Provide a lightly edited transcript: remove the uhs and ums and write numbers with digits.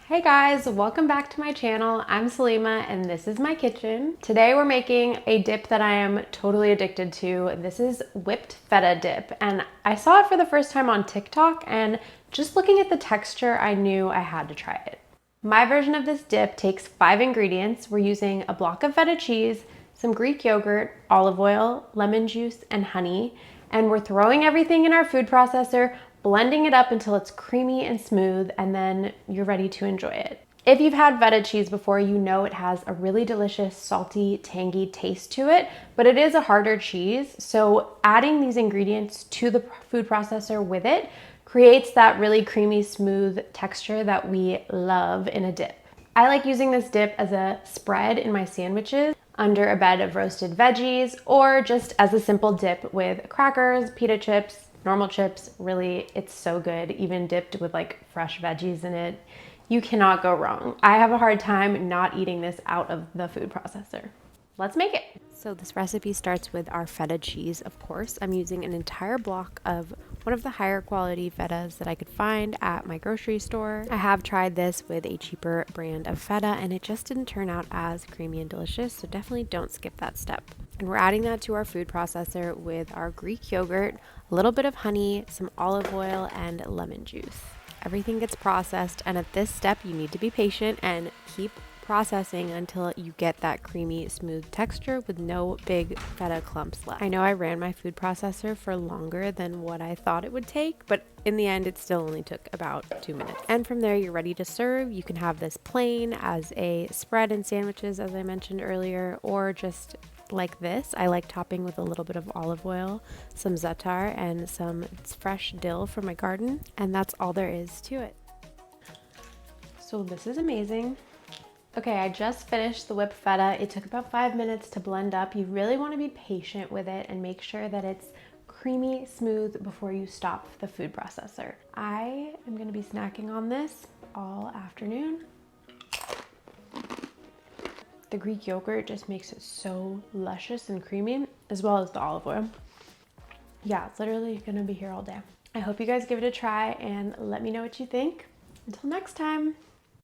Hey guys, welcome back to my channel. I'm Salima and this is my kitchen. Today we're making a dip that I am totally addicted to. This is whipped feta dip and I saw it for the first time on TikTok and just looking at the texture, I knew I had to try it. My version of this dip takes 5 ingredients. We're using a block of feta cheese, some Greek yogurt, olive oil, lemon juice, and honey. And we're throwing everything in our food processor, blending it up until it's creamy and smooth, and then you're ready to enjoy it. If you've had feta cheese before, you know it has a really delicious, salty, tangy taste to it, but it is a harder cheese. So adding these ingredients to the food processor with it creates that really creamy, smooth texture that we love in a dip. I like using this dip as a spread in my sandwiches, under a bed of roasted veggies, or just as a simple dip with crackers, pita chips, normal chips. Really, it's so good, even dipped with like fresh veggies in it. You cannot go wrong. I have a hard time not eating this out of the food processor. Let's make it. So this recipe starts with our feta cheese, of course. I'm using an entire block of one of the higher quality fetas that I could find at my grocery store. I have tried this with a cheaper brand of feta and it just didn't turn out as creamy and delicious, so definitely don't skip that step. And we're adding that to our food processor with our Greek yogurt, a little bit of honey, some olive oil, and lemon juice. Everything gets processed, and at this step you need to be patient and keep processing until you get that creamy, smooth texture with no big feta clumps left. I know I ran my food processor for longer than what I thought it would take, but in the end it still only took about 2 minutes. And from there you're ready to serve. You can have this plain as a spread in sandwiches, as I mentioned earlier, or just like this. I like topping with a little bit of olive oil, some za'atar, and some fresh dill from my garden, and that's all there is to it. So this is amazing. Okay, I just finished the whipped feta. It took about 5 minutes to blend up. You really want to be patient with it and make sure that it's creamy, smooth before you stop the food processor. I am going to be snacking on this all afternoon. The Greek yogurt just makes it so luscious and creamy, as well as the olive oil. Yeah, it's literally going to be here all day. I hope you guys give it a try and let me know what you think. Until next time.